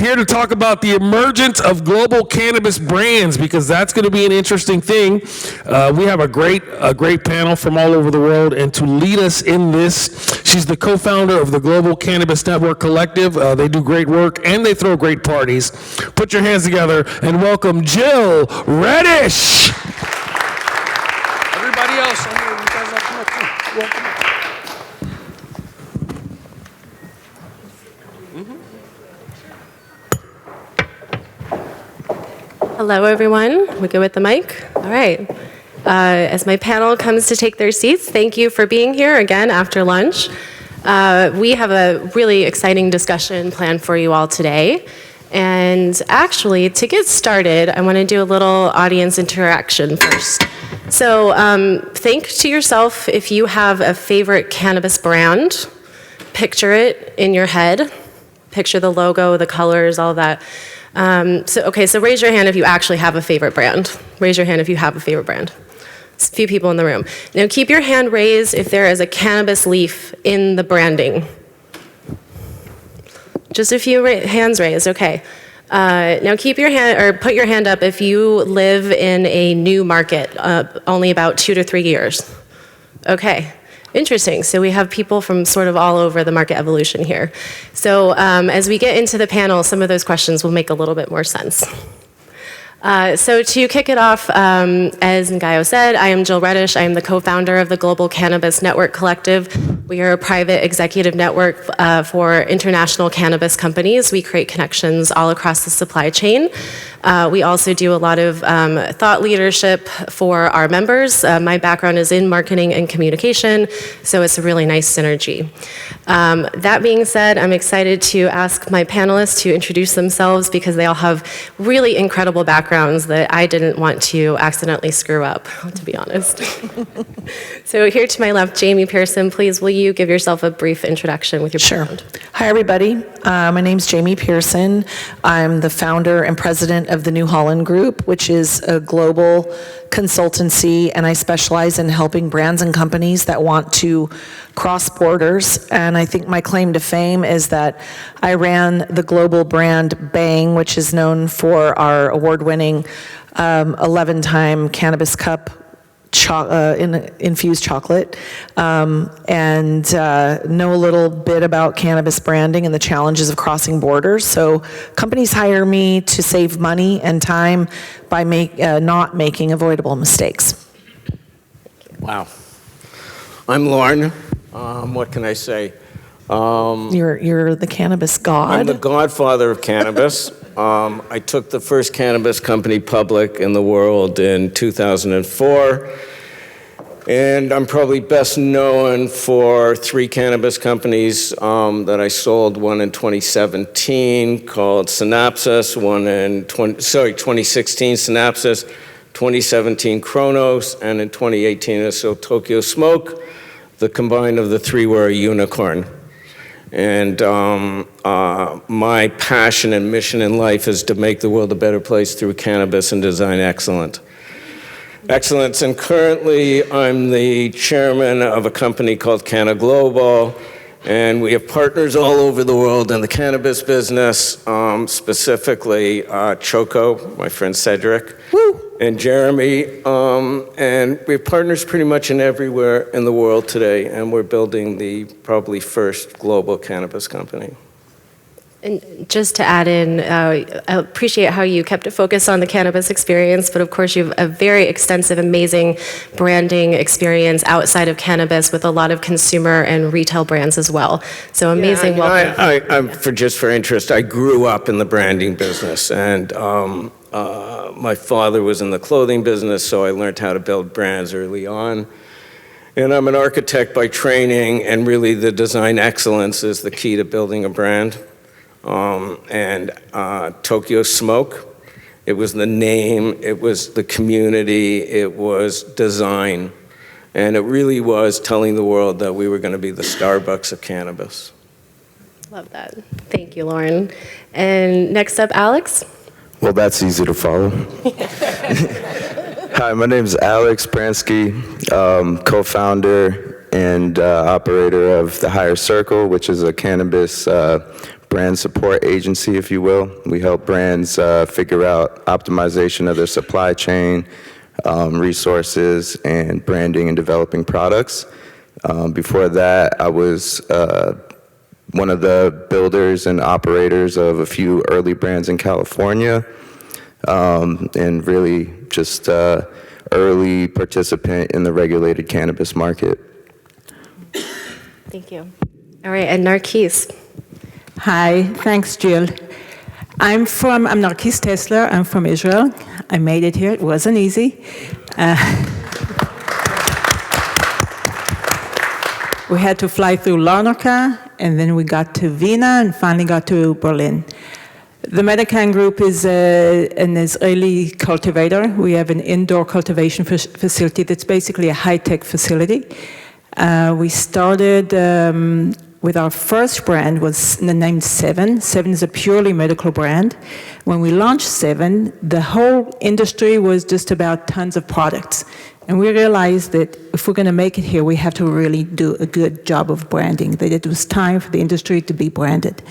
here to talk about the emergence of global cannabis brands, because that's going to be an interesting thing. We have a great panel from all over the world, and to lead us in this, she's the co-founder of the Global Cannabis Network Collective. They do great work and they throw great parties. Put your hands together and welcome Jill Reddish. Everybody else, I know you guys all come up too. Welcome. Hello, everyone. We go with the mic? All right. As my panel comes to take their seats, thank you for being here again after lunch. We have a really exciting discussion planned for you all today. And actually, to get started, I want to do a little audience interaction first. So think to yourself if you have a favorite cannabis brand. Picture it in your head. Picture the logo, the colors, all that. So raise your hand if you actually have a favorite brand. Raise your hand if you have a favorite brand. There's a few people in the room. Now keep your hand raised if there is a cannabis leaf in the branding. Just a few hands raised, okay. Now keep your hand, or put your hand up if you live in a new market, only about 2 to 3 years. Okay. Interesting. So we have people from sort of all over the market evolution here. So as we get into the panel, some of those questions will make a little bit more sense. So to kick it off, as Ngaio said, I am Jill Reddish. I am the co-founder of the Global Cannabis Network Collective. We are a private executive network for international cannabis companies. We create connections all across the supply chain. We also do a lot of thought leadership for our members. My background is in marketing and communication, so it's a really nice synergy. That being said, I'm excited to ask my panelists to introduce themselves because they all have really incredible backgrounds that I didn't want to accidentally screw up, to be honest. So here to my left, Jamie Pearson, please will you give yourself a brief introduction with your background? Sure. Hi, everybody. My name's Jamie Pearson. I'm the founder and president of the New Holland Group, which is a global consultancy, and I specialize in helping brands and companies that want to cross borders. And I think my claim to fame is that I ran the global brand Bang, which is known for our award-winning 11-time Cannabis Cup infused chocolate, and know a little bit about cannabis branding and the challenges of crossing borders. So companies hire me to save money and time by not making avoidable mistakes. Wow. I'm Lauren. What can I say? You're the cannabis god. I'm the godfather of cannabis. I took the first cannabis company public in the world in 2004. And I'm probably best known for 3 cannabis companies that I sold, one in 2017 called Synapsis, one in 2016 Synapsis, 2017 Chronos, and in 2018 I sold Tokyo Smoke. The combined of the 3 were a unicorn. And my passion and mission in life is to make the world a better place through cannabis and design excellence. And currently I'm the chairman of a company called Canna Global, and we have partners all over the world in the cannabis business, specifically Choco, my friend Cedric, and Jeremy, and we have partners pretty much everywhere in the world today, and we're building the probably first global cannabis company. And just to add in, I appreciate how you kept it focused on the cannabis experience, but of course you have a very extensive, amazing branding experience outside of cannabis with a lot of consumer and retail brands as well. So amazing. Yeah, I'm just for interest, I grew up in the branding business, and my father was in the clothing business, so I learned how to build brands early on. And I'm an architect by training, and really the design excellence is the key to building a brand. Tokyo Smoke, it was the name, it was the community, it was design, and it really was telling the world that we were going to be the Starbucks of cannabis. Love that. Thank you, Lauren. And next up, Alex. Well, that's easy to follow. Hi, my name is Alex Pransky, co-founder and operator of the Higher Circle, which is a cannabis brand support agency, if you will. We help brands figure out optimization of their supply chain, resources, and branding and developing products. Before that, I was one of the builders and operators of a few early brands in California, and really just early participant in the regulated cannabis market. Thank you. All right, and Narkis. Hi, thanks, Jill. I'm Narkis Tesler. I'm from Israel. I made it here. It wasn't easy. We had to fly through Larnaca, and then we got to Vienna, and finally got to Berlin. The Medican Group is an Israeli cultivator. We have an indoor cultivation facility that's basically a high-tech facility. We started with our first brand, was named Seven. Seven is a purely medical brand. When we launched Seven, the whole industry was just about tons of products. And we realized that if we're going to make it here, we have to really do a good job of branding, that it was time for the industry to be branded.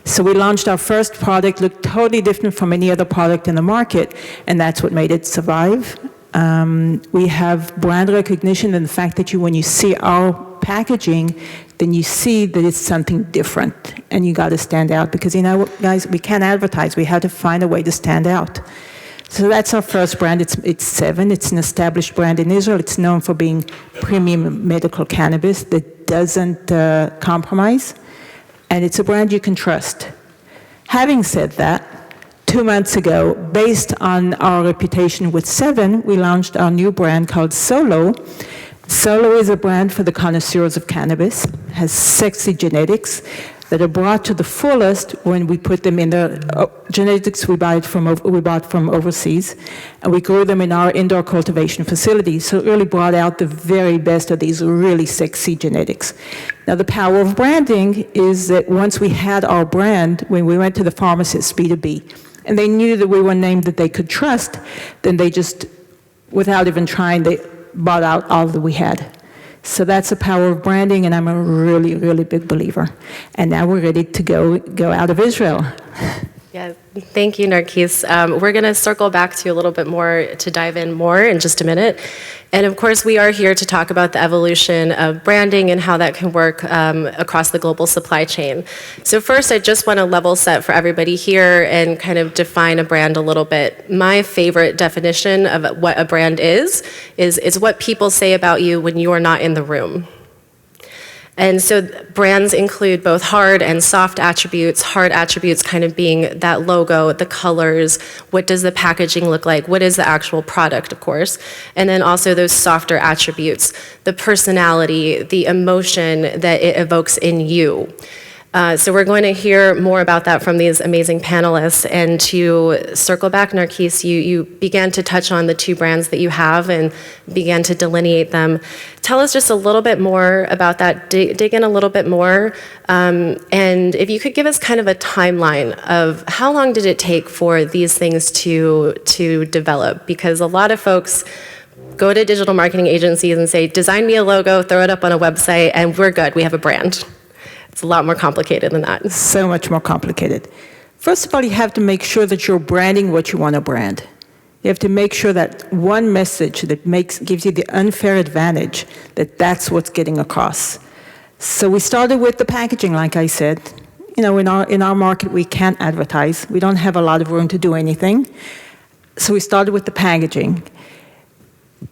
So we launched our first product, looked totally different from any other product in the market, and that's what made it survive. We have brand recognition and the fact that when you see our packaging, then you see that it's something different, and you got to stand out, because guys, we can't advertise. We have to find a way to stand out. So that's our first brand. It's Seven. It's an established brand in Israel. It's known for being premium medical cannabis that doesn't compromise, and it's a brand you can trust. Having said that, 2 months ago, based on our reputation with Seven, we launched our new brand called Solo. Solo is a brand for the connoisseurs of cannabis. It has sexy genetics that are brought to the fullest when we put them in the genetics we bought from overseas, and we grew them in our indoor cultivation facility. So it really brought out the very best of these really sexy genetics. Now, the power of branding is that once we had our brand, when we went to the pharmacists, B2B, and they knew that we were named that they could trust, then they just, without even trying, they bought out all that we had. So that's the power of branding, and I'm a really, really big believer. And now we're ready to go out of Israel. Yeah, thank you, Narkis. We're going to circle back to you a little bit more to dive in more in just a minute. And of course, we are here to talk about the evolution of branding and how that can work across the global supply chain. So first, I just want to level set for everybody here and kind of define a brand a little bit. My favorite definition of what a brand is what people say about you when you are not in the room. And so brands include both hard and soft attributes. Hard attributes kind of being that logo, the colors, what does the packaging look like, what is the actual product, of course. And then also those softer attributes, the personality, the emotion that it evokes in you. So we're going to hear more about that from these amazing panelists. And to circle back, Narkis, you began to touch on the two brands that you have and began to delineate them. Tell us just a little bit more about that, dig in a little bit more. And if you could give us kind of a timeline of how long did it take for these things to develop? Because a lot of folks go to digital marketing agencies and say, design me a logo, throw it up on a website, and we're good, we have a brand. It's a lot more complicated than that. So much more complicated. First of all, you have to make sure that you're branding what you want to brand. You have to make sure that one message that gives you the unfair advantage, that's what's getting across. So we started with the packaging, like I said. In our market, we can't advertise. We don't have a lot of room to do anything. So we started with the packaging.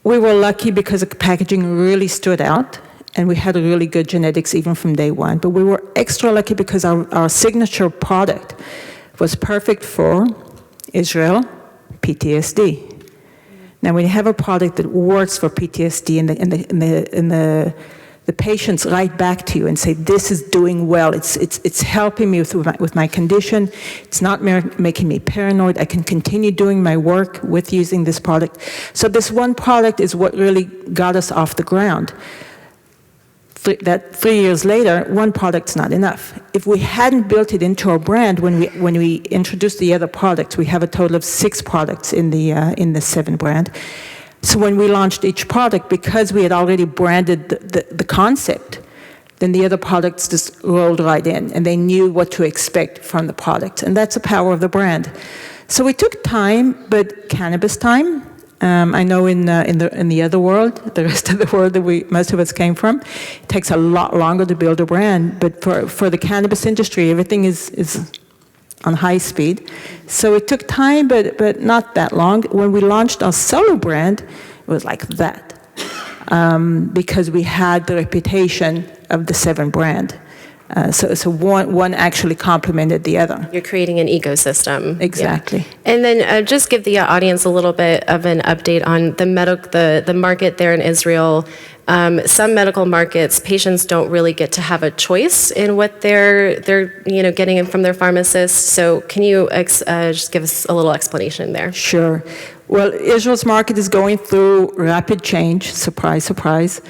We were lucky because the packaging really stood out, and we had a really good genetics even from day one. But we were extra lucky because our signature product was perfect for Israel, PTSD. Now, when you have a product that works for PTSD and the patients write back to you and say, this is doing well, it's helping me with my condition, it's not making me paranoid, I can continue doing my work with using this product. So this one product is what really got us off the ground. That 3 years later, one product's not enough. If we hadn't built it into our brand, when we introduced the other products, we have a total of 6 products in the Seven brand. So when we launched each product, because we had already branded the concept, then the other products just rolled right in, and they knew what to expect from the product. And that's the power of the brand. So it took time, but cannabis time. I know in the other world, the rest of the world that most of us came from, it takes a lot longer to build a brand. But for the cannabis industry, everything is on high speed. So it took time, but not that long. When we launched our solo brand, it was like that. Because we had the reputation of the 7 brand. So one actually complemented the other. You're creating an ecosystem. Exactly. Yeah. And then just give the audience a little bit of an update on the market there in Israel. Some medical markets, patients don't really get to have a choice in what they're getting in from their pharmacist. So can you just give us a little explanation there? Sure. Well, Israel's market is going through rapid change. Surprise, surprise.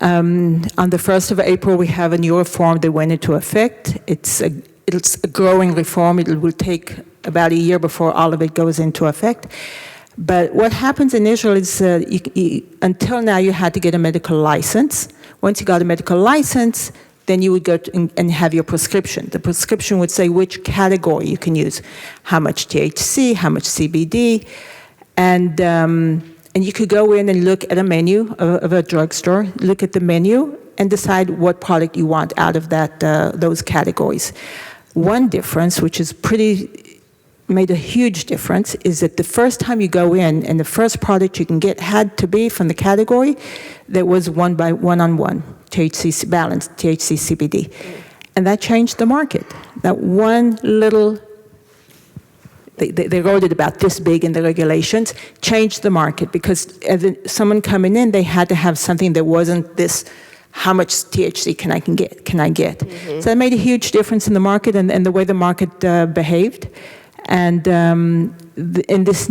On the 1st of April, we have a new reform that went into effect. It's a growing reform. It will take about a year before all of it goes into effect. But what happens in Israel is until now you had to get a medical license. Once you got a medical license, then you would go and have your prescription. The prescription would say which category you can use, how much THC, how much CBD, and you could go in and look at a menu of a drugstore, look at the menu, and decide what product you want out of those categories. One difference, which is made a huge difference, is that the first time you go in and the first product you can get had to be from the category that was one-on-one, THC balanced, THC CBD. And that changed the market. That one little, they wrote it about this big in the regulations, changed the market because as someone coming in, they had to have something that wasn't this, how much THC can I get? Mm-hmm. So that made a huge difference in the market and the way the market behaved. And in the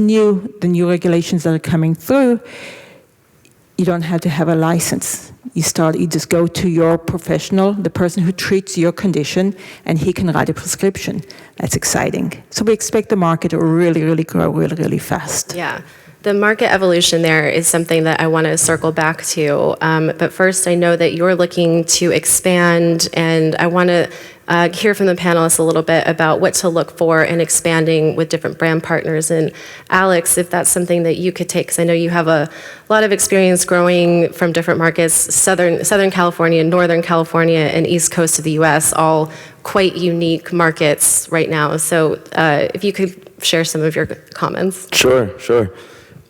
new regulations that are coming through, you don't have to have a license. You just go to your professional, the person who treats your condition, and he can write a prescription. That's exciting. So we expect the market to really, really grow really, really fast. Yeah. The market evolution there is something that I want to circle back to. But first, I know that you're looking to expand, and I want to hear from the panelists a little bit about what to look for in expanding with different brand partners. And Alex, if that's something that you could take, because I know you have a lot of experience growing from different markets, Southern California, Northern California, and East Coast of the U.S., all quite unique markets right now. So if you could share some of your comments. Sure.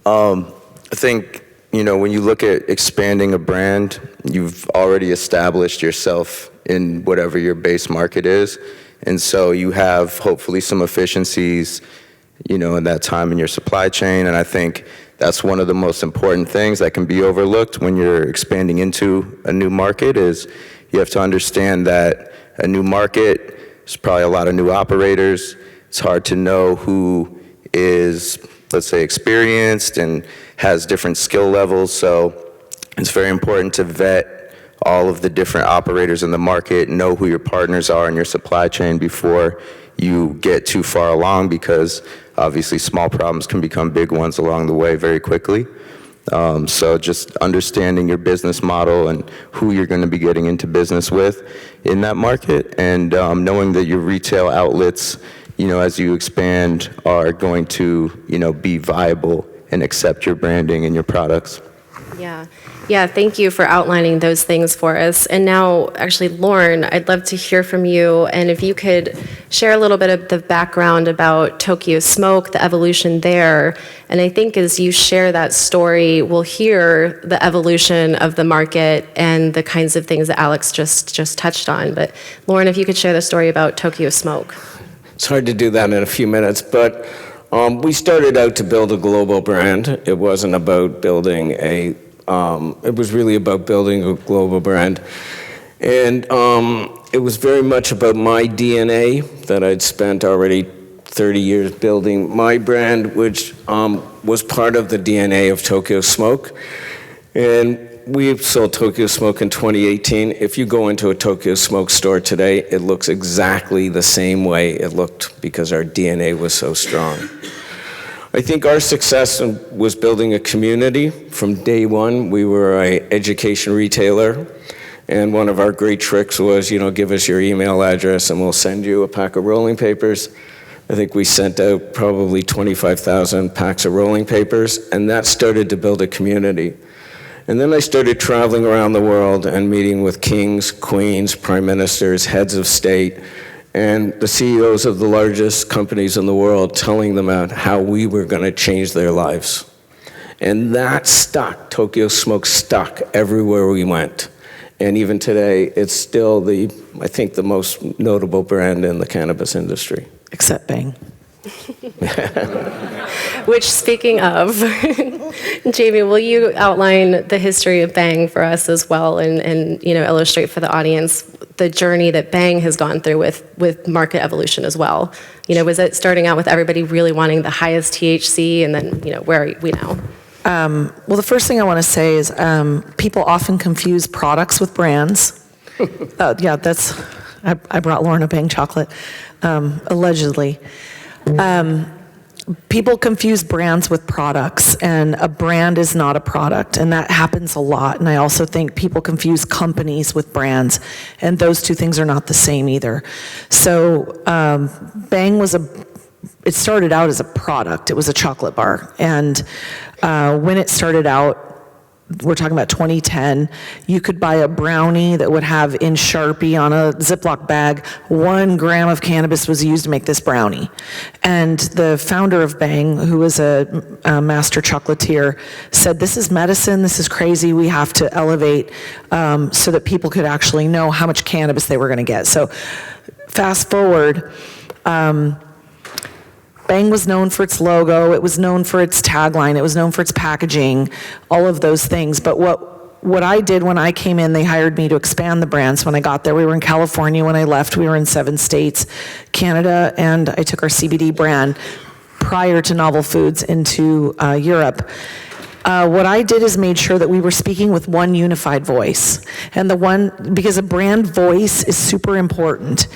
I think, when you look at expanding a brand, you've already established yourself in whatever your base market is. And so you have hopefully some efficiencies, in that time in your supply chain. And I think that's one of the most important things that can be overlooked when you're expanding into a new market is you have to understand that a new market, there's probably a lot of new operators. It's hard to know who is, let's say, experienced and has different skill levels. So it's very important to vet all of the different operators in the market, know who your partners are in your supply chain before you get too far along, because obviously small problems can become big ones along the way very quickly. So just understanding your business model and who you're going to be getting into business with in that market, and knowing that your retail outlets, as you expand, are going to, be viable and accept your branding and your products. Yeah, thank you for outlining those things for us. And now, actually, Lauren, I'd love to hear from you, and if you could share a little bit of the background about Tokyo Smoke, the evolution there. And I think as you share that story, we'll hear the evolution of the market and the kinds of things that Alex just touched on. But Lauren, if you could share the story about Tokyo Smoke. It's hard to do that in a few minutes, but we started out to build a global brand. It wasn't about building it was really about building a global brand. And it was very much about my DNA that I'd spent already 30 years building my brand, which was part of the DNA of Tokyo Smoke. And we sold Tokyo Smoke in 2018. If you go into a Tokyo Smoke store today, it looks exactly the same way it looked because our DNA was so strong. I think our success was building a community. From day one, we were an education retailer, And one of our great tricks was, give us your email address and we'll send you a pack of rolling papers. I think we sent out probably 25,000 packs of rolling papers, and that started to build a community. And then I started traveling around the world and meeting with kings, queens, prime ministers, heads of state, and the CEOs of the largest companies in the world, telling them about how we were going to change their lives. And that stuck. Tokyo Smoke stuck everywhere we went. And even today, it's still I think the most notable brand in the cannabis industry. Except Bang. Which, speaking of, Jamie, will you outline the history of Bang for us as well, and illustrate for the audience the journey that Bang has gone through with market evolution as well? Was it starting out with everybody really wanting the highest THC, and then where are we now? Well, the first thing I want to say is people often confuse products with brands. Yeah, I brought Lauren a Bang chocolate, allegedly. People confuse brands with products, and a brand is not a product, and that happens a lot. And I also think people confuse companies with brands, and those two things are not the same either. So Bang it started out as a product. It was a chocolate bar, and when it started out, we're talking about 2010, you could buy a brownie that would have in Sharpie on a Ziploc bag, 1 gram of cannabis was used to make this brownie. And the founder of Bang, who was a master chocolatier, said, this is medicine, this is crazy, we have to elevate so that people could actually know how much cannabis they were gonna get. So fast forward, Bang was known for its logo, it was known for its tagline, it was known for its packaging, all of those things. But what I did when I came in, they hired me to expand the brands. When I got there, we were in California. When I left, we were in 7 states, Canada, and I took our CBD brand prior to Novel Foods into Europe. What I did is made sure that we were speaking with one unified voice. And because a brand voice is super important.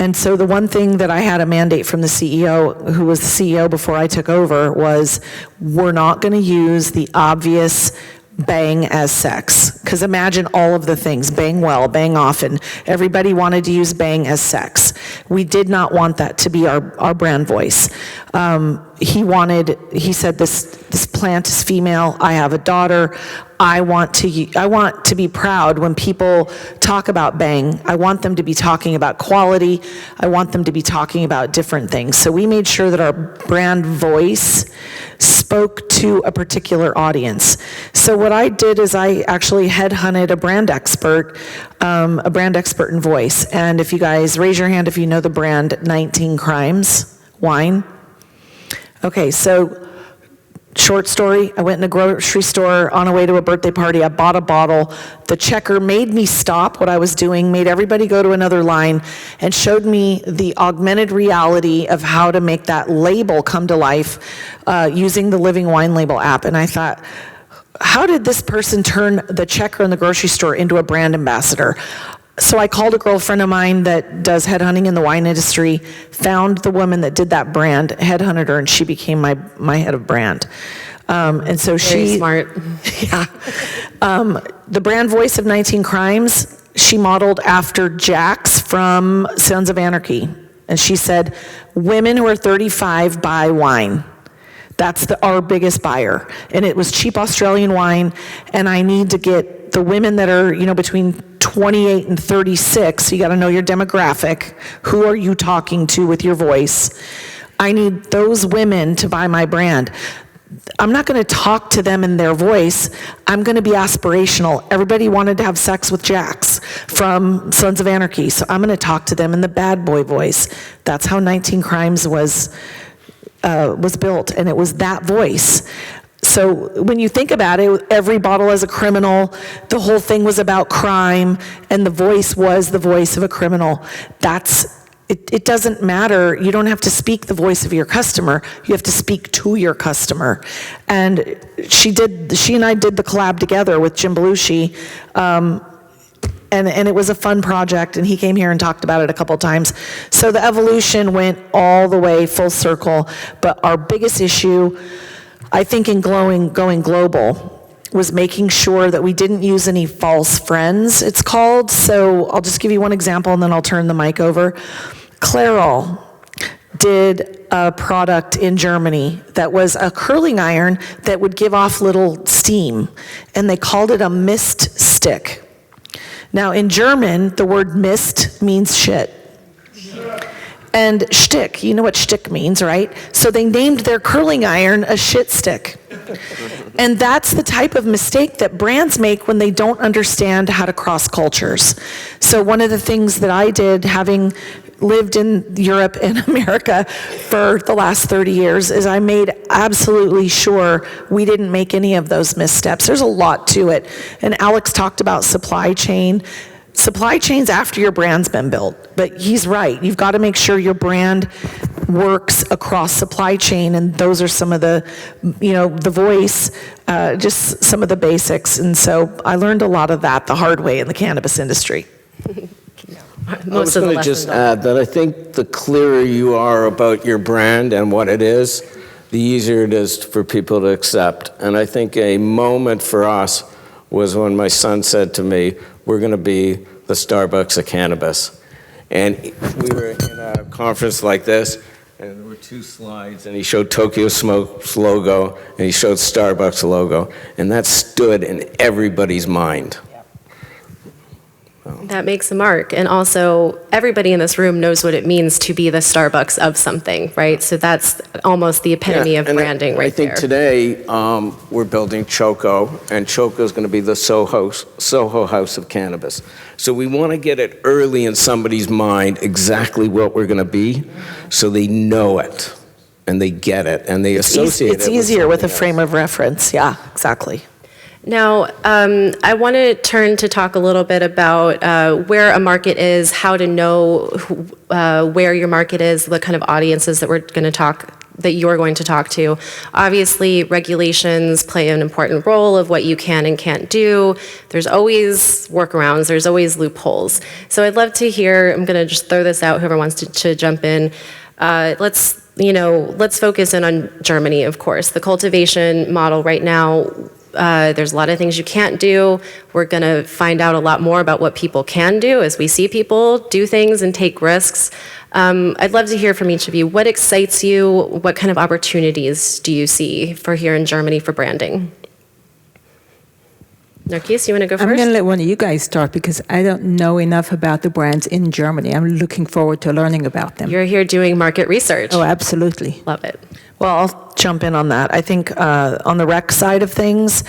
And so the one thing that I had a mandate from the CEO, who was the CEO before I took over, was we're not going to use the obvious Bang as sex. Because imagine all of the things, bang well, bang often. Everybody wanted to use Bang as sex. We did not want that to be our brand voice. He said this plant is female, I have a daughter, I want to be proud when people talk about Bang. I want them to be talking about quality. I want them to be talking about different things. So we made sure that our brand voice spoke to a particular audience. So what I did is I actually headhunted a brand expert in voice. And if you guys raise your hand if you know the brand 19 Crimes wine. Okay, so short story, I went in a grocery store on a way to a birthday party. I bought a bottle. The checker made me stop what I was doing, made everybody go to another line, and showed me the augmented reality of how to make that label come to life using the Living Wine Label app. And I thought, how did this person turn the checker in the grocery store into a brand ambassador? So I called a girlfriend of mine that does headhunting in the wine industry, found the woman that did that brand, headhunted her, and she became my head of brand. And so Very smart. Yeah. The brand voice of 19 Crimes, she modeled after Jax from Sons of Anarchy. And she said, women who are 35 buy wine. That's our biggest buyer. And it was cheap Australian wine, and I need to get the women that are, between 28 and 36, so you got to know your demographic. Who are you talking to with your voice? I need those women to buy my brand. I'm not going to talk to them in their voice. I'm going to be aspirational. Everybody wanted to have sex with Jax from Sons of Anarchy, so I'm going to talk to them in the bad boy voice. That's how 19 Crimes was built, and it was that voice. So when you think about it, every bottle is a criminal. The whole thing was about crime, and the voice was the voice of a criminal. It doesn't matter. You don't have to speak the voice of your customer. You have to speak to your customer. And she and I did the collab together with Jim Belushi, and it was a fun project, and he came here and talked about it a couple times. So the evolution went all the way full circle, but our biggest issue, I think, in going global was making sure that we didn't use any false friends, it's called. So I'll just give you one example and then I'll turn the mic over. Clairol did a product in Germany that was a curling iron that would give off little steam, and they called it a mist stick. Now in German, the word mist means shit. And shtick, you know what shtick means, right? So they named their curling iron a shit stick. And that's the type of mistake that brands make when they don't understand how to cross cultures. So one of the things that I did, having lived in Europe and America for the last 30 years, is I made absolutely sure we didn't make any of those missteps. There's a lot to it. And Alex talked about supply chain. Supply chain's after your brand's been built, but he's right. You've got to make sure your brand works across supply chain, and those are some of the, the voice, just some of the basics. And so I learned a lot of that the hard way in the cannabis industry. I was going to just add that I think the clearer you are about your brand and what it is, the easier it is for people to accept. And I think a moment for us was when my son said to me, "We're going to be the Starbucks of cannabis." And we were in a conference like this, and there were 2 slides, and he showed Tokyo Smoke's logo, and he showed Starbucks logo, and that stood in everybody's mind. That makes a mark. And also, everybody in this room knows what it means to be the Starbucks of something, right? So that's almost the epitome of branding right there. I think today we're building Choco, and Choco is going to be the Soho House of cannabis. So we want to get it early in somebody's mind exactly what we're going to be, so they know it, and they get it, and they associate it. It's easier with a frame of reference. Yeah, exactly. Now, I want to turn to talk a little bit about where a market is, how to know where your market is, the kind of audiences that you're going to talk to. Obviously, regulations play an important role of what you can and can't do. There's always workarounds, there's always loopholes. So I'd love to hear, I'm going to just throw this out, whoever wants to jump in. Let's focus in on Germany, of course. The cultivation model right now, there's a lot of things you can't do. We're going to find out a lot more about what people can do as we see people do things and take risks. I'd love to hear from each of you. What excites you? What kind of opportunities do you see for here in Germany for branding? Narkis, you want to go first? I'm going to let one of you guys start because I don't know enough about the brands in Germany. I'm looking forward to learning about them. You're here doing market research. Oh, absolutely. Love it. Well, I'll jump in on that. I think on the rec side of things,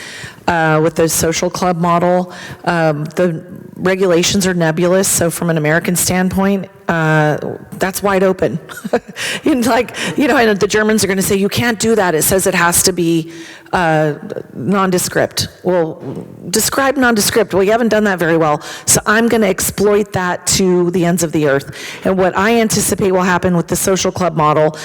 with the social club model, the regulations are nebulous. So from an American standpoint, that's wide open. And the Germans are going to say, you can't do that. It says it has to be nondescript. Well, describe nondescript. Well, you haven't done that very well. So I'm going to exploit that to the ends of the earth. And what I anticipate will happen with the social club model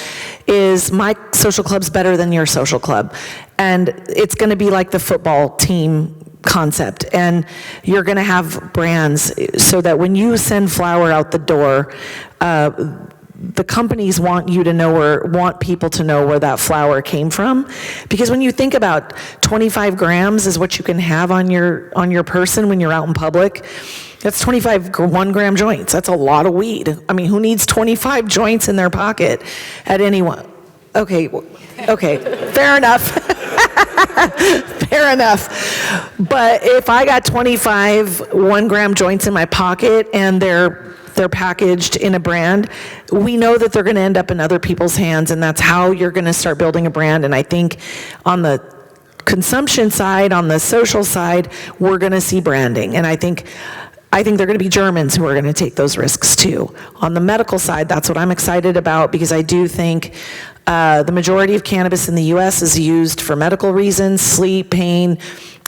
is my social club's better than your social club. And it's going to be like the football team concept, and you're going to have brands so that when you send flower out the door, the companies want people to know where that flower came from, because when you think about 25 grams is what you can have on your person when you're out in public. That's 25 1-gram joints. That's a lot of weed. I mean, who needs 25 joints in their pocket at any one? Okay, fair enough. Fair enough. But if I got 25 1-gram joints in my pocket and they're packaged in a brand, we know that they're going to end up in other people's hands, and that's how you're going to start building a brand. And I think on the consumption side, on the social side, we're going to see branding. And I think they're going to be Germans who are going to take those risks too. On the medical side, that's what I'm excited about, because I do think the majority of cannabis in the U.S. is used for medical reasons, sleep, pain,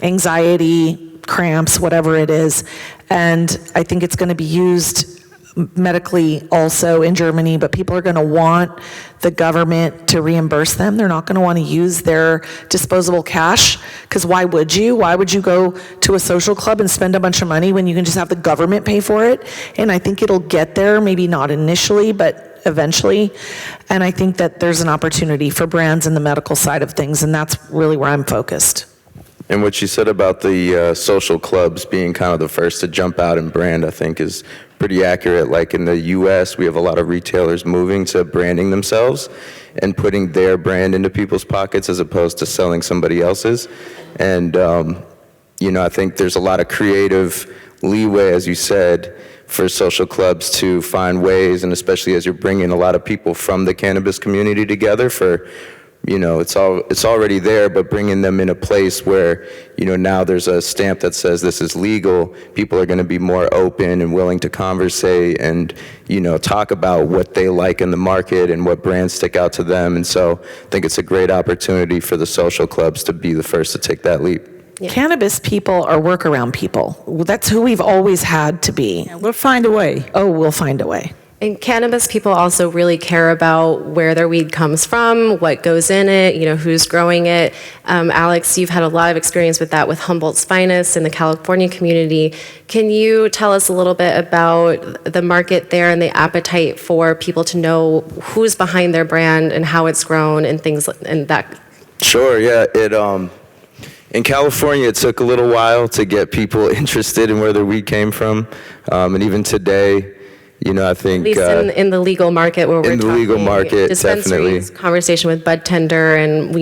anxiety, cramps, whatever it is. And I think it's going to be used medically also in Germany, but people are going to want the government to reimburse them. They're not going to want to use their disposable cash, because why would you? Why would you go to a social club and spend a bunch of money when you can just have the government pay for it? And I think it'll get there, maybe not initially, but eventually. And I think that there's an opportunity for brands in the medical side of things, and that's really where I'm focused. And what you said about the social clubs being kind of the first to jump out and brand, I think is pretty accurate. Like in the US, we have a lot of retailers moving to branding themselves and putting their brand into people's pockets as opposed to selling somebody else's. And, I think there's a lot of creative leeway, as you said, for social clubs to find ways, and especially as you're bringing a lot of people from the cannabis community together for, it's already there, but bringing them in a place where, now there's a stamp that says this is legal, people are going to be more open and willing to conversate and, talk about what they like in the market and what brands stick out to them. And so I think it's a great opportunity for the social clubs to be the first to take that leap. Yeah. Cannabis people are workaround people. Well, that's who we've always had to be. We'll find a way. Oh, we'll find a way. And cannabis people also really care about where their weed comes from, what goes in it, who's growing it. Alex, you've had a lot of experience with that with Humboldt's Finest in the California community. Can you tell us a little bit about the market there and the appetite for people to know who's behind their brand and how it's grown and things and that? Sure, yeah. In California, it took a little while to get people interested in where their weed came from. And even today, I think... At least in the legal market where we're talking... In the legal market, definitely. Conversation with bud tender and,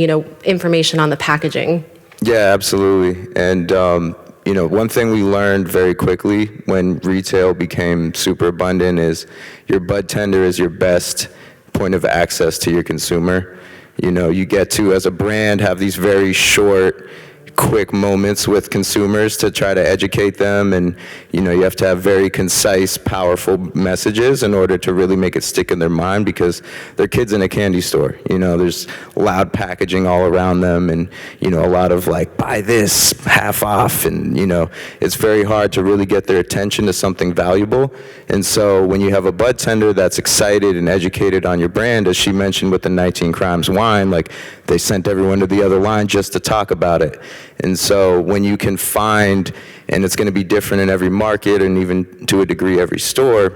information on the packaging. Yeah, absolutely. And, one thing we learned very quickly when retail became super abundant is your bud tender is your best point of access to your consumer. You get to, as a brand, have these very short, quick moments with consumers to try to educate them, and you have to have very concise, powerful messages in order to really make it stick in their mind, because they're kids in a candy store. There's loud packaging all around them, and a lot of like, buy this, half off, and it's very hard to really get their attention to something valuable. And so when you have a bud tender that's excited and educated on your brand, as she mentioned with the 19 Crimes wine, like they sent everyone to the other line just to talk about it. And so when you can find, and it's going to be different in every market and even to a degree every store,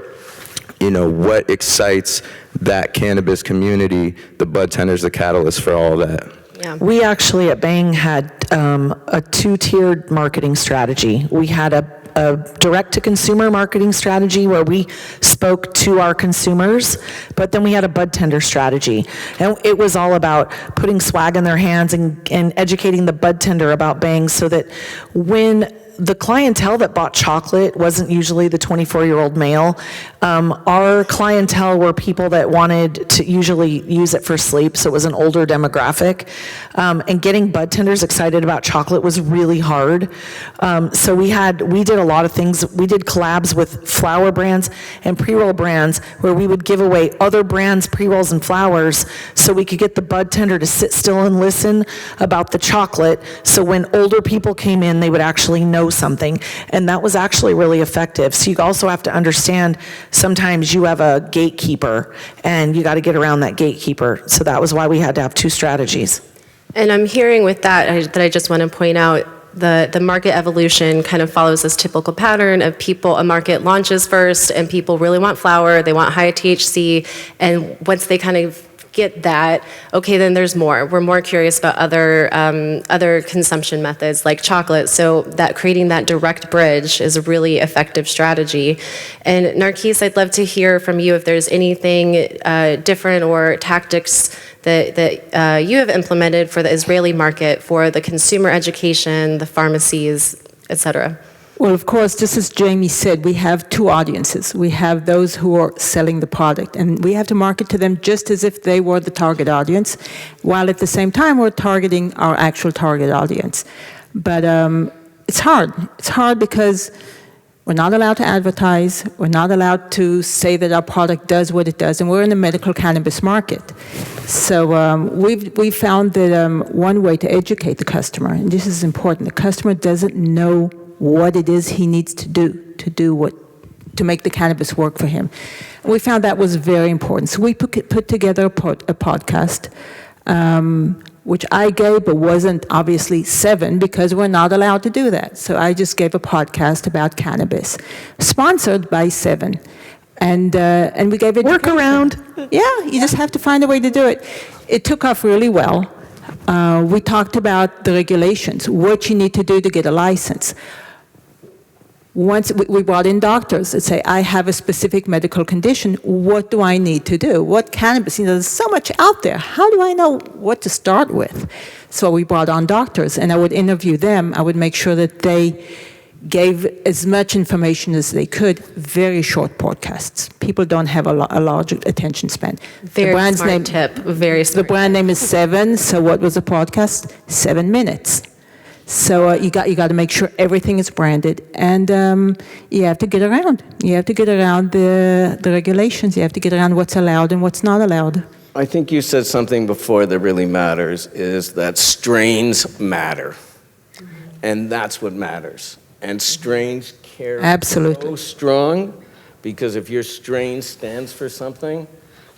what excites that cannabis community, the bud tender's the catalyst for all that. Yeah. We actually at Bang had a two-tiered marketing strategy. We had a direct-to-consumer marketing strategy where we spoke to our consumers, but then we had a bud tender strategy. And it was all about putting swag in their hands and educating the bud tender about Bang, so that when the clientele that bought chocolate wasn't usually the 24-year-old male. Our clientele were people that wanted to usually use it for sleep, so it was an older demographic. And getting bud tenders excited about chocolate was really hard. So we did a lot of things. We did collabs with flower brands and pre-roll brands where we would give away other brands' pre-rolls and flowers so we could get the bud tender to sit still and listen about the chocolate. So when older people came in, they would actually know something. And that was actually really effective. So you also have to understand, sometimes you have a gatekeeper and you got to get around that gatekeeper. So that was why we had to have two strategies. And I'm hearing with that I just want to point out the market evolution kind of follows this typical pattern of a market launches first and people really want flower, they want high THC, and once they kind of get that, okay, then there's more. We're more curious about other consumption methods like chocolate. So that creating that direct bridge is a really effective strategy. And Narkis, I'd love to hear from you if there's anything different or tactics that you have implemented for the Israeli market, for the consumer education, the pharmacies, et cetera. Well, of course, just as Jamie said, we have two audiences. We have those who are selling the product, and we have to market to them just as if they were the target audience, while at the same time we're targeting our actual target audience. But it's hard. It's hard because we're not allowed to advertise. We're not allowed to say that our product does what it does, and we're in the medical cannabis market. So we've found that one way to educate the customer, and this is important, the customer doesn't know what it is he needs to do to make the cannabis work for him. And we found that was very important. So we put together a podcast, which I gave, but wasn't obviously 7 because we're not allowed to do that. So I just gave a podcast about cannabis, sponsored by 7. And we gave it... Work around. Yeah, you just have to find a way to do it. It took off really well. We talked about the regulations, what you need to do to get a license. Once we brought in doctors that say, I have a specific medical condition, what do I need to do? What cannabis? There's so much out there. How do I know what to start with? So we brought on doctors, and I would interview them. I would make sure that they gave as much information as they could, very short podcasts. People don't have a large attention span. Very smart tip, very smart. The brand name is 7, so what was the podcast? 7 minutes. So you got to make sure everything is branded, and you have to get around. You have to get around the regulations. You have to get around what's allowed and what's not allowed. I think you said something before that really matters, is that strains matter. And that's what matters. And strains carry Absolutely. so strong, because if your strain stands for something,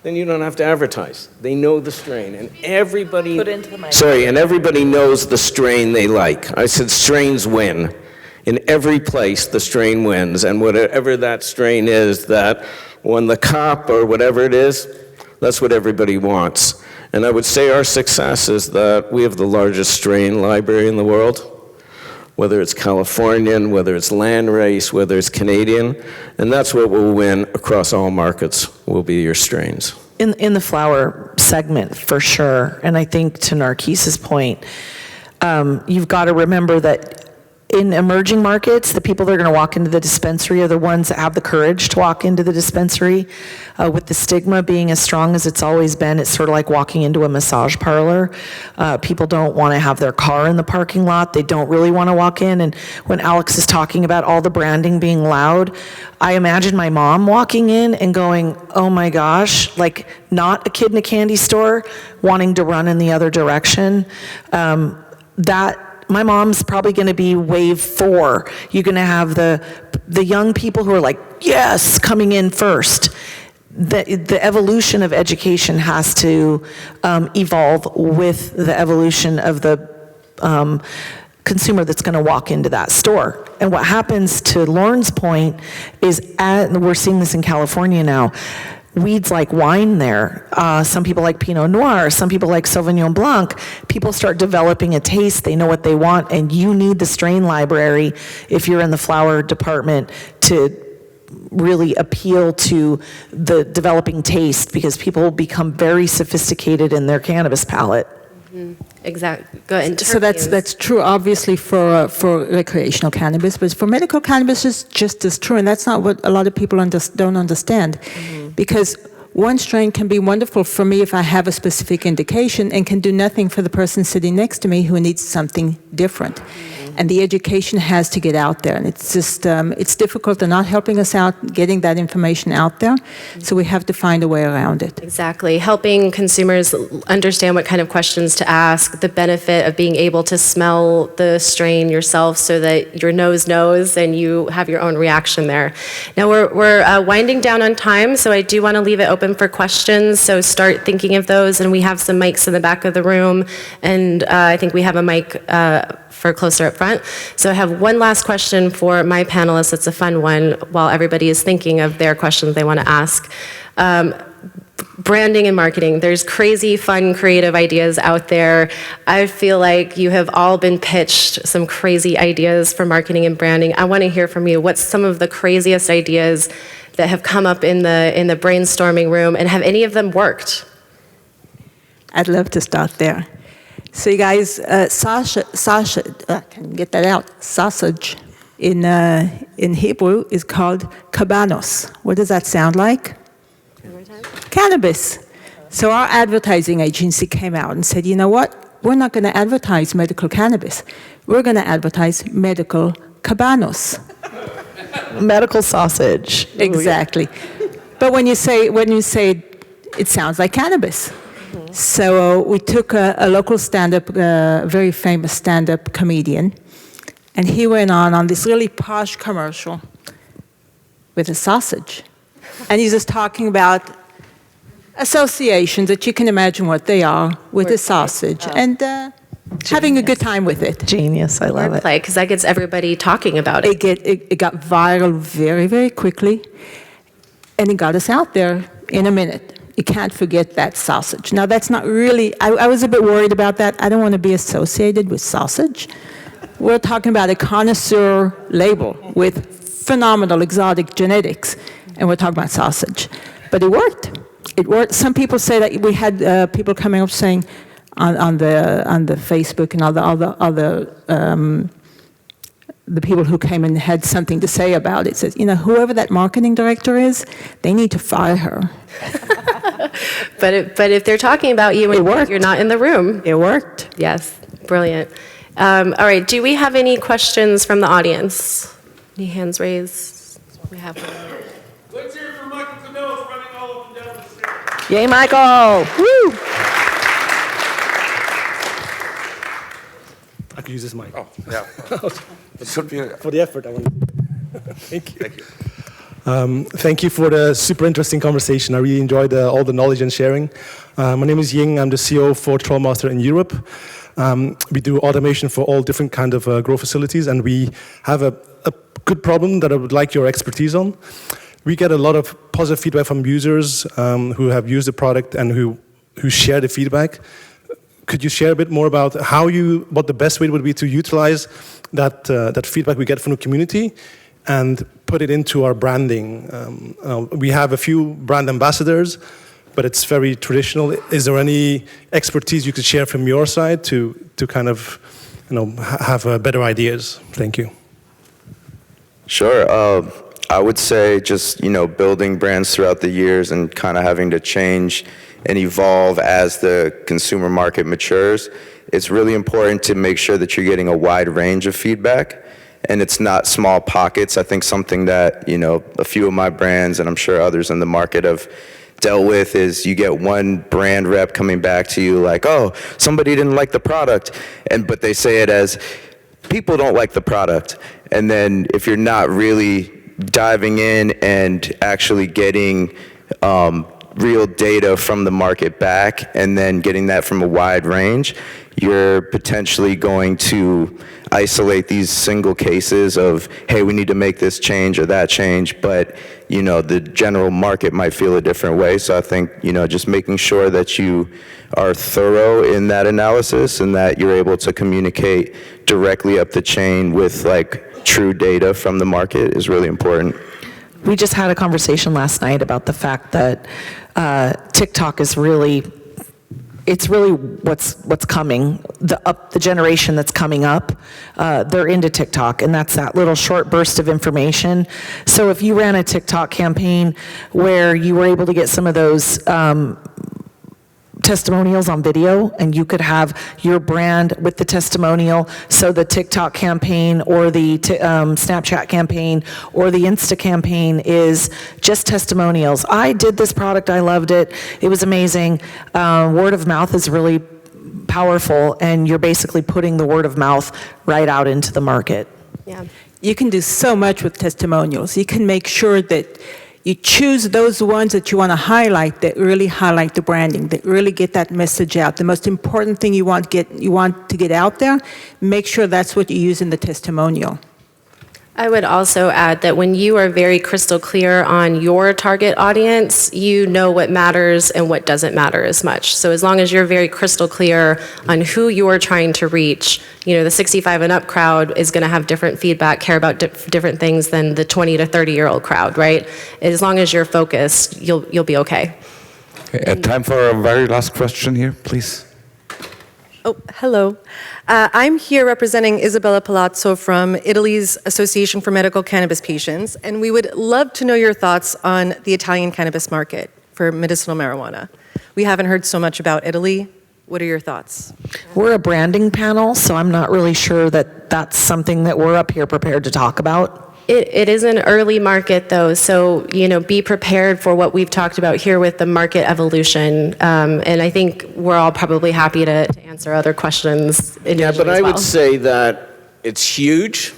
then you don't have to advertise. They know the strain, and everybody. Put into the mic. Sorry, and everybody knows the strain they like. I said strains win. In every place, the strain wins, and whatever that strain is, that when the cop or whatever it is, that's what everybody wants. And I would say our success is that we have the largest strain library in the world. Whether it's Californian, whether it's landrace, whether it's Canadian, and that's what will win across all markets, will be your strains. In the flower segment, for sure, and I think to Narcisse's point, you've got to remember that in emerging markets, the people that are going to walk into the dispensary are the ones that have the courage to walk into the dispensary. With the stigma being as strong as it's always been, it's sort of like walking into a massage parlor. People don't want to have their car in the parking lot. They don't really want to walk in. And when Alex is talking about all the branding being loud, I imagine my mom walking in and going, oh my gosh, like not a kid in a candy store wanting to run in the other direction. My mom's probably going to be wave 4. You're going to have the young people who are like, yes, coming in first. The evolution of education has to evolve with the evolution of the consumer that's going to walk into that store. And what happens, to Lauren's point, is we're seeing this in California now. Weeds like wine there. Some people like Pinot Noir. Some people like Sauvignon Blanc. People start developing a taste. They know what they want, and you need the strain library if you're in the flower department to really appeal to the developing taste, because people become very sophisticated in their cannabis palate. Exactly. Go ahead. So that's true, obviously, for recreational cannabis, but for medical cannabis, it's just as true, and that's not what a lot of people don't understand. Because one strain can be wonderful for me if I have a specific indication, and can do nothing for the person sitting next to me who needs something different. And the education has to get out there, and it's just it's difficult. They're not helping us out getting that information out there, so we have to find a way around it. Exactly. Helping consumers understand what kind of questions to ask, the benefit of being able to smell the strain yourself so that your nose knows and you have your own reaction there. Now we're winding down on time, so I do want to leave it open for questions, so start thinking of those, and we have some mics in the back of the room, and I think we have a mic for closer up front. So I have one last question for my panelists. It's a fun one while everybody is thinking of their questions they want to ask. Branding and marketing. There's crazy, fun, creative ideas out there. I feel like you have all been pitched some crazy ideas for marketing and branding. I want to hear from you. What's some of the craziest ideas that have come up in the brainstorming room, and have any of them worked? I'd love to start there. So you guys, can you get that out? Sausage in Hebrew is called cabanos. What does that sound like? Cannabis. So our advertising agency came out and said, you know what? We're not going to advertise medical cannabis. We're going to advertise medical cabanos. Medical sausage. Exactly. But when you say it sounds like cannabis. So we took a local stand-up, very famous stand-up comedian, and he went on this really posh commercial with a sausage. And he's just talking about associations that you can imagine what they are with a sausage, and having a good time with it. Genius, I love it. Because that gets everybody talking about it. It got viral very, very quickly, and it got us out there in a minute. You can't forget that sausage. Now, that's not really, I was a bit worried about that. I don't want to be associated with sausage. We're talking about a connoisseur label with phenomenal exotic genetics, and we're talking about sausage. But it worked. It worked. Some people say that we had people coming up saying on the Facebook and the people who came and had something to say about it says, whoever that marketing director is, they need to fire her. But if they're talking about you and you're not in the room. It worked. Yes, brilliant. All right, do we have any questions from the audience? Any hands raised? We have one. Let's hear it for Michael Canellis running all up and down the stage. Yay, Michael! Woo! I could use this mic. Oh, yeah. Should be For the effort, I want to. Thank you. Thank you. Thank you for the super interesting conversation. I really enjoyed all the knowledge and sharing. My name is Ying. I'm the CEO for Trollmaster in Europe. We do automation for all different kind of grow facilities, and we have a good problem that I would like your expertise on. We get a lot of positive feedback from users who have used the product and who share the feedback. Could you share a bit more about what the best way would be to utilize that feedback we get from the community and put it into our branding? We have a few brand ambassadors, but it's very traditional. Is there any expertise you could share from your side to kind of have better ideas? Thank you. Sure. I would say just, building brands throughout the years and kind of having to change and evolve as the consumer market matures. It's really important to make sure that you're getting a wide range of feedback and it's not small pockets. I think something that, a few of my brands and I'm sure others in the market have dealt with is you get one brand rep coming back to you like, oh, somebody didn't like the product, but they say it as, people don't like the product. And then if you're not really diving in and actually getting real data from the market back and then getting that from a wide range, you're potentially going to isolate these single cases of, hey, we need to make this change or that change, but the general market might feel a different way. So I think, just making sure that you are thorough in that analysis and that you're able to communicate directly up the chain with true data from the market is really important. We just had a conversation last night about the fact that TikTok is really what's coming. The generation that's coming up, they're into TikTok, and that's that little short burst of information. So if you ran a TikTok campaign where you were able to get some of those testimonials on video, and you could have your brand with the testimonial, so the TikTok campaign or the Snapchat campaign or the Insta campaign is just testimonials. I did this product, I loved it, it was amazing. Word of mouth is really powerful, and you're basically putting the word of mouth right out into the market. Yeah. You can do so much with testimonials. You can make sure that you choose those ones that you want to highlight, that really highlight the branding, that really get that message out. The most important thing you want to get out there, make sure that's what you use in the testimonial. I would also add that when you are very crystal clear on your target audience, you know what matters and what doesn't matter as much. So as long as you're very crystal clear on who you're trying to reach, the 65 and up crowd is going to have different feedback, care about different things than the 20 to 30-year-old crowd, right? As long as you're focused, you'll be okay. Okay, time for a very last question here, please. Oh, hello. I'm here representing Isabella Palazzo from Italy's Association for Medical Cannabis Patients, and we would love to know your thoughts on the Italian cannabis market for medicinal marijuana. We haven't heard so much about Italy. What are your thoughts? We're a branding panel, so I'm not really sure that that's something that we're up here prepared to talk about. It is an early market, though, so be prepared for what we've talked about here with the market evolution. And I think we're all probably happy to answer other questions. Yeah, but I would say that it's huge,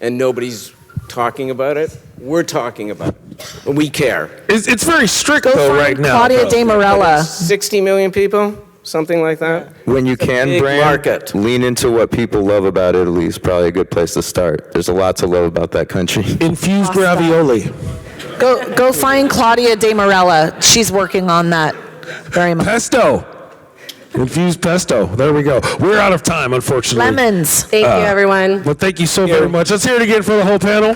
and nobody's talking about it. We're talking about it. We care. It's very strict though right now. Claudia De Morella. 60 million people, something like that. When you can big brand, market. lean into what people love about Italy is probably a good place to start. There's a lot to love about that country. Infused ravioli. Go find Claudia De Morella. She's working on that very much. Pesto. Infused pesto. There we go. We're out of time, unfortunately. Lemons. Thank you, everyone. But thank you so very much. Let's hear it again for the whole panel.